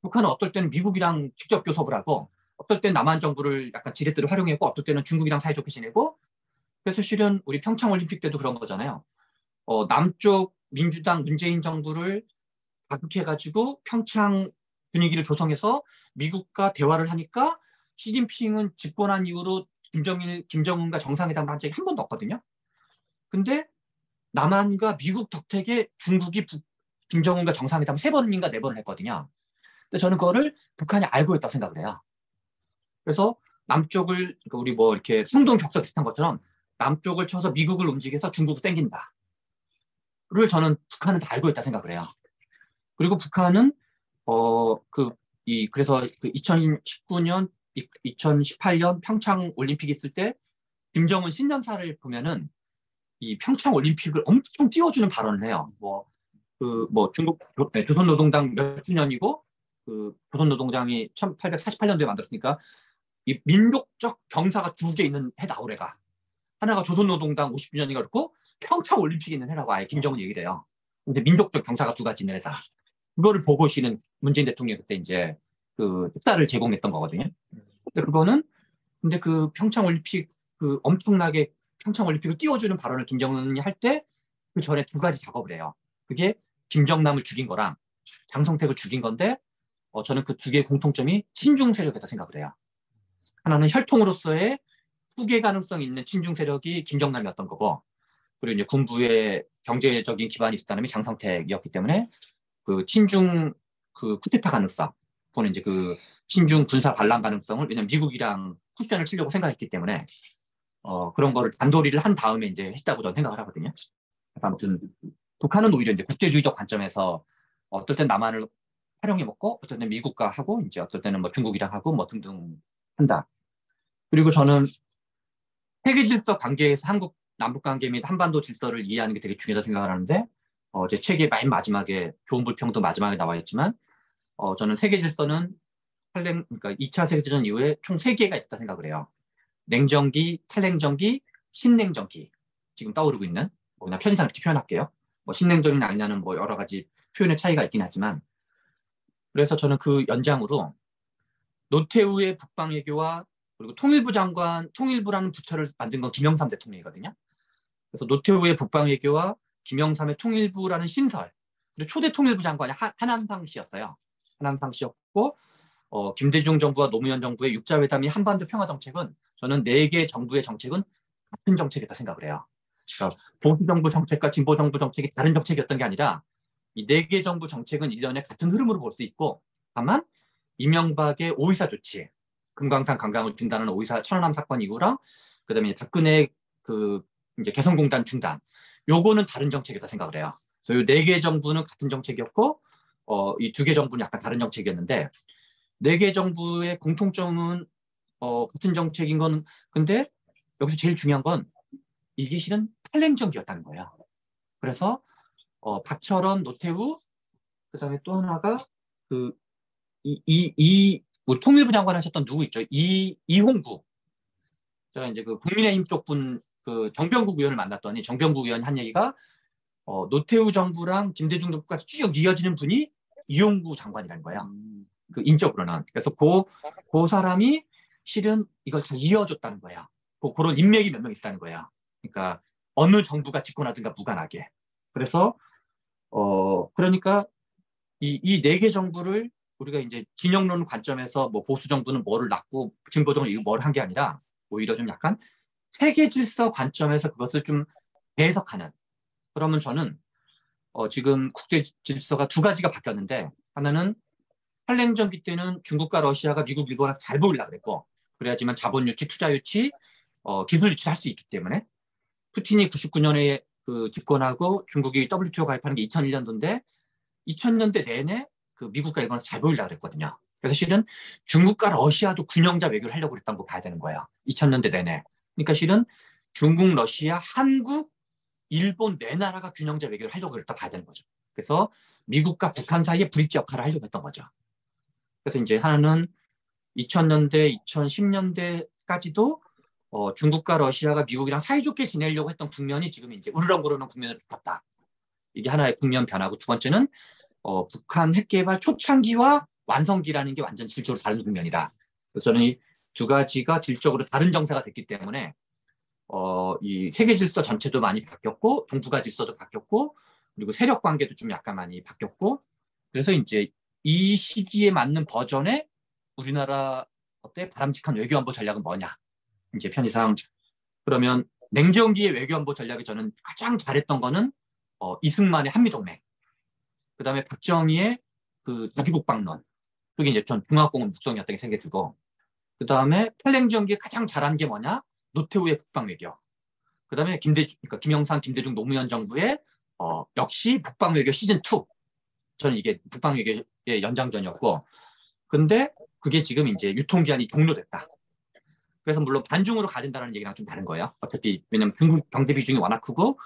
북한은 어떨 때는 미국이랑 직접 교섭을 하고 어떨 때는 남한 정부를 약간 지렛대로 활용했고 어떨 때는 중국이랑 사이좋게 지내고 그래서 실은 우리 평창올림픽 때도 그런 거잖아요. 남쪽 민주당 문재인 정부를 자극해가지고 평창 분위기를 조성해서 미국과 대화를 하니까 시진핑은 집권한 이후로 김정은과 정상회담을 한 적이 한 번도 없거든요. 근데 남한과 미국 덕택에 중국이 김정은과 정상회담 3번인가 4번을 했거든요. 근데 저는 그거를 북한이 알고 있다고 생각을 해요. 그래서 남쪽을 그러니까 우리 뭐 이렇게 성동 격서 비슷한 것처럼 남쪽을 쳐서 미국을 움직여서 중국을 땡긴다. 를 저는 북한은 다 알고 있다 생각을 해요. 그리고 북한은 그래서 2019년, 2018년 평창 올림픽 있을 때 김정은 신년사를 보면은 이 평창 올림픽을 엄청 띄워주는 발언을 해요. 중국 조선노동당 몇 주년이고 조선노동당이 1848년도에 만들었으니까 이 민족적 경사가 2개 있는 해다 올해가. 하나가 조선노동당 50주년이가 그렇고 평창 올림픽이 있는 해라고 아예 김정은 얘기를 해요. 근데 민족적 경사가 2가지 있는 해다. 그거를 보고 오시는 문재인 대통령이 그때 이제 특사를 제공했던 거거든요. 근데 그 평창 올림픽 엄청나게 평창 올림픽을 띄워주는 발언을 김정은이 할 때 그 전에 2가지 작업을 해요. 그게 김정남을 죽인 거랑 장성택을 죽인 건데 저는 그 2개의 공통점이 친중 세력이다 생각을 해요. 하나는 혈통으로서의 후계 가능성이 있는 친중 세력이 김정남이었던 거고 그리고 이제 군부의 경제적인 기반이 있었다는 게 장성택이었기 때문에 친중 쿠데타 가능성 그거는 이제 친중 군사 반란 가능성을 왜냐면 미국이랑 쿠션을 치려고 생각했기 때문에 그런 거를 단도리를 한 다음에 이제 했다고 저는 생각을 하거든요. 그래서 아무튼 북한은 오히려 이제 국제주의적 관점에서 어떨 땐 남한을 활용해 먹고 어떨 때는 미국과 하고 이제 어떨 때는 뭐 중국이랑 하고 뭐 등등 한다. 그리고 저는 세계 질서 관계에서 한국 남북 관계 및 한반도 질서를 이해하는 게 되게 중요하다고 생각을 하는데 제 책의 맨 마지막에 좋은 불평도 마지막에 나와 있지만 저는 세계 질서는 그러니까 2차 세계대전 이후에 총 3개가 있었다 생각을 해요. 냉전기, 탈냉전기, 신냉전기 지금 떠오르고 있는 그냥 편의상 이렇게 표현할게요. 뭐 신냉전이나 아니냐는 뭐 여러 가지 표현의 차이가 있긴 하지만 그래서 저는 그 연장으로 노태우의 북방외교와 그리고 통일부라는 부처를 만든 건 김영삼 대통령이거든요. 그래서 노태우의 북방외교와 김영삼의 통일부라는 신설 그리고 초대 통일부 장관이 한한상 씨였어요. 한한상 씨였고 김대중 정부와 노무현 정부의 육자회담이 한반도 평화정책은 저는 4개 정부의 정책은 같은 정책이다 생각을 해요. 그러니까 보수정부 정책과 진보정부 정책이 다른 정책이었던 게 아니라 이 4개 정부 정책은 일련의 같은 흐름으로 볼 수 있고 다만 이명박의 오이사 조치 금강산 관광을 중단하는 오이사 천안함 사건 이후랑 그다음에 박근혜 이제 개성공단 중단 요거는 다른 정책이다 생각을 해요. 그래서 이 4개 정부는 같은 정책이었고 이 2개 정부는 약간 다른 정책이었는데 4개 정부의 공통점은 같은 정책인 건 근데 여기서 제일 중요한 건 이게 실은 탈냉전기였다는 거예요. 그래서 박철원, 노태우 그다음에 또 하나가 우리 통일부 장관 하셨던 누구 있죠? 이홍구. 제가 이제 국민의힘 쪽 분 정병국 의원을 만났더니 정병국 의원이 한 얘기가 노태우 정부랑 김대중 정부까지 쭉 이어지는 분이 이용구 장관이라는 거예요. 그 인적으로는. 그래서 그 사람이 실은 이걸 잘 이어줬다는 거야. 그런 인맥이 몇 명 있다는 거야. 그러니까 어느 정부가 집권하든가 무관하게. 그래서 그러니까 이 네 개 정부를 우리가 이제 진영론 관점에서 뭐 보수 정부는 뭐를 낳고 진보 정부는 뭘 한 게 아니라 오히려 좀 약간 세계 질서 관점에서 그것을 좀 해석하는. 그러면 저는 지금 국제 질서가 두 가지가 바뀌었는데 하나는 한랭전기 때는 중국과 러시아가 미국, 일본한테 잘 보이려고 그랬고 그래야지만 자본 유치, 투자 유치, 기술 유치를 할 수 있기 때문에 푸틴이 99년에 그 집권하고 중국이 WTO 가입하는 게 2001년도인데 2000년대 내내 그 미국과 일본에서 잘 보이려고 그랬거든요. 그래서 실은 중국과 러시아도 균형자 외교를 하려고 그랬다는 거 봐야 되는 거예요. 2000년대 내내. 그러니까 실은 중국, 러시아, 한국, 일본 네 나라가 균형자 외교를 하려고 그랬다 봐야 되는 거죠. 그래서 미국과 북한 사이에 브릿지 역할을 하려고 했던 거죠. 그래서 이제 하나는 2000년대, 2010년대까지도 중국과 러시아가 미국이랑 사이좋게 지내려고 했던 국면이 지금 이제 우르렁거리는 국면으로 바뀌었다. 이게 하나의 국면 변화고 두 번째는 북한 핵 개발 초창기와 완성기라는 게 완전 질적으로 다른 국면이다. 그래서 저는 이 두 가지가 질적으로 다른 정세가 됐기 때문에 이 세계 질서 전체도 많이 바뀌었고 동북아 질서도 바뀌었고 그리고 세력 관계도 좀 약간 많이 바뀌었고 그래서 이제 이 시기에 맞는 버전의 우리나라 어때 바람직한 외교안보 전략은 뭐냐 이제 편의상 그러면 냉전기의 외교안보 전략이 저는 가장 잘했던 거는 이승만의 한미동맹 그다음에 박정희의 그 자주국방론 그게 이제 전 중화공은 묵성이었다는 생각이 들고 그다음에 탈냉전기에 가장 잘한 게 뭐냐 노태우의 북방외교 그다음에 그러니까 김영삼, 김대중 노무현 정부의 역시 북방외교 시즌 2 저는 이게 북방외교의 연장전이었고 근데 그게 지금 이제 유통기한이 종료됐다. 그래서 물론 반중으로 가야 된다는 얘기랑 좀 다른 거예요. 어차피 왜냐하면 중국 경제 비중이 워낙 크고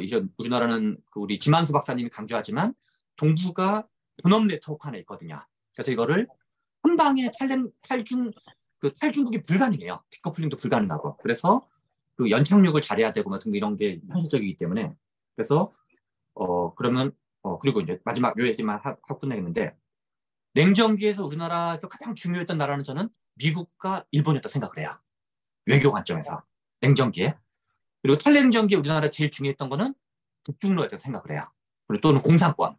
이제 우리나라는 그 우리 지만수 박사님이 강조하지만 동북아 본업 네트워크 하나 있거든요. 그래서 이거를 한 방에 탈중국이 불가능해요. 디커플링도 불가능하고. 그래서 그 연착륙을 잘해야 되고 같은 이런 게 현실적이기 때문에 그래서 그러면 그리고 이제 마지막 요 얘기만 하고 끝내겠는데 냉전기에서 우리나라에서 가장 중요했던 나라는 저는 미국과 일본이었다 생각을 해요. 외교 관점에서 냉전기에 그리고 탈냉전기에 우리나라 제일 중요했던 거는 북중로였다고 생각을 해요. 그리고 또는 공산권.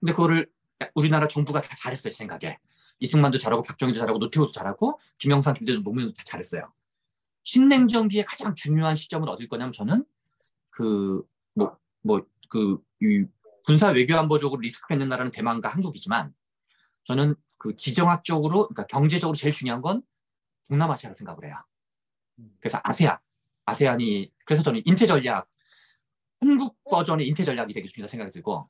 근데 그거를 우리나라 정부가 다 잘했어요, 생각에. 이승만도 잘하고 박정희도 잘하고 노태우도 잘하고 김영삼, 김대중, 노무현도 다 잘했어요. 신냉전기의 가장 중요한 시점은 어딜 거냐면 저는 이 군사 외교안보적으로 리스크가 있는 나라는 대만과 한국이지만 저는 그 지정학적으로 그러니까 경제적으로 제일 중요한 건 동남아시아라고 생각을 해요. 그래서 아세안이 그래서 저는 인태 전략 한국 버전의 인태 전략이 되게 중요하다고 생각이 들고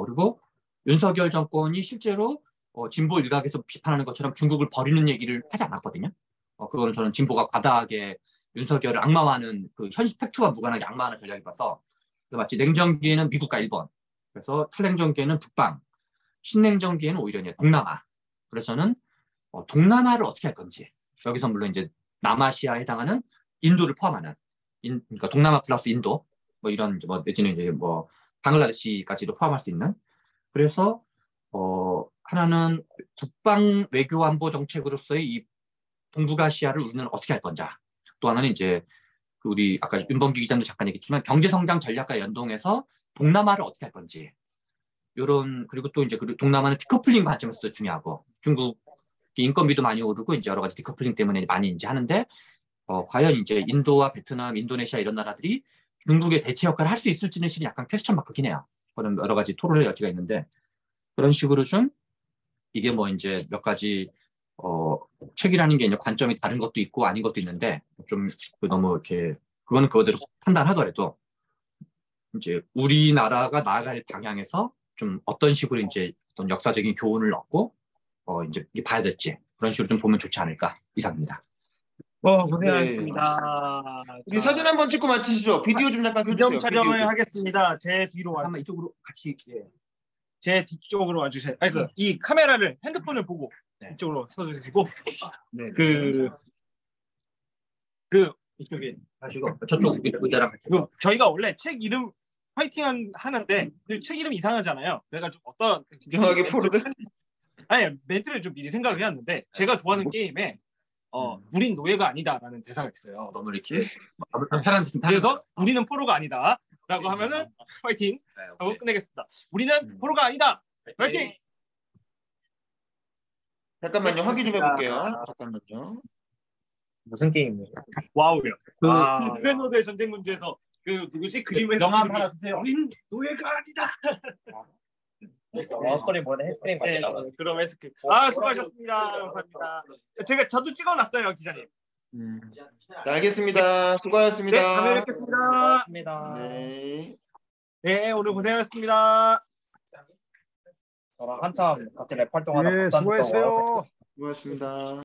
그리고 윤석열 정권이 실제로 진보 일각에서 비판하는 것처럼 중국을 버리는 얘기를 하지 않았거든요. 그거는 저는 진보가 과다하게 윤석열을 악마화하는 그 현실 팩트와 무관하게 악마화하는 전략이 봐서 마치 냉전기에는 미국과 일본 그래서 탈냉전기에는 북방 신냉전기에는 오히려 이제 동남아 그래서 저는 동남아를 어떻게 할 건지 여기서 물론 이제 남아시아에 해당하는 인도를 포함하는 그러니까 동남아 플러스 인도 뭐 이런 뭐 내지는 이제 뭐 방글라데시까지도 포함할 수 있는 그래서 하나는 국방 외교 안보 정책으로서의 이 동북아시아를 우리는 어떻게 할 건지 또 하나는 이제 그 우리 아까 윤범기 기자도 잠깐 얘기했지만 경제 성장 전략과 연동해서 동남아를 어떻게 할 건지 이런 그리고 또 이제 동남아는 디커플링 관점에서도 중요하고 중국 인건비도 많이 오르고 이제 여러 가지 디커플링 때문에 많이 이제 하는데 과연 이제 인도와 베트남, 인도네시아 이런 나라들이 중국의 대체 역할을 할 수 있을지는 실은 약간 퀘스천 마크긴 해요. 그런 여러 가지 토론의 여지가 있는데 그런 식으로 좀 이게 뭐 이제 몇 가지 책이라는 게 이제 관점이 다른 것도 있고 아닌 것도 있는데 좀 너무 이렇게 그거는 그거대로 판단하더라도 이제 우리나라가 나아갈 방향에서 좀 어떤 식으로 이제 어떤 역사적인 교훈을 얻고 이제 봐야 될지 그런 식으로 좀 보면 좋지 않을까 이상입니다. 고생하셨습니다. 우리 사진 한번 찍고 마치시죠. 비디오 좀 잠깐 기념 켜주세요. 촬영을 비디오 좀. 하겠습니다. 제 뒤로 한번 이쪽으로 같이 제 뒤쪽으로 와주세요. 아니 이 카메라를 핸드폰을 보고 이쪽으로 서주시고 이쪽에 하시고 저쪽 의자랑 같이 저희가 원래 책 이름 하는데 그 책 이름이 이상하잖아요. 그래가지고 어떤 진정하게 포로들. 아니 멘트를 좀 미리 생각을 해왔는데 제가 좋아하는 게임에 우린 노예가 아니다라는 대사가 있어요. 너무 이렇게 편한 그래서 우리는 포로가 아니다라고 하면은 파이팅 하고 끝내겠습니다. 우리는 포로가 아니다. 파이팅. 잠깐만요. 확인 좀 해볼게요. 잠깐만요. 무슨 게임이에요? 와우요. 아. 그 프레노드의 전쟁 문제에서 그 누구지 그림에서 명함 하나 주세요. 우린 노예가 아니다. 스토리보다 헬스크림 네, 같더라고요. 그럼 에스크. 수고하셨습니다. 감사합니다. 저도 찍어놨어요 기자님. 네, 알겠습니다. 수고하셨습니다. 네, 다음에 뵙겠습니다. 고맙습니다. 네. 네, 오늘 고생하셨습니다. 저랑 한참 같이 랩 활동하다 네, 박사님 수고했어요. 수고하셨습니다.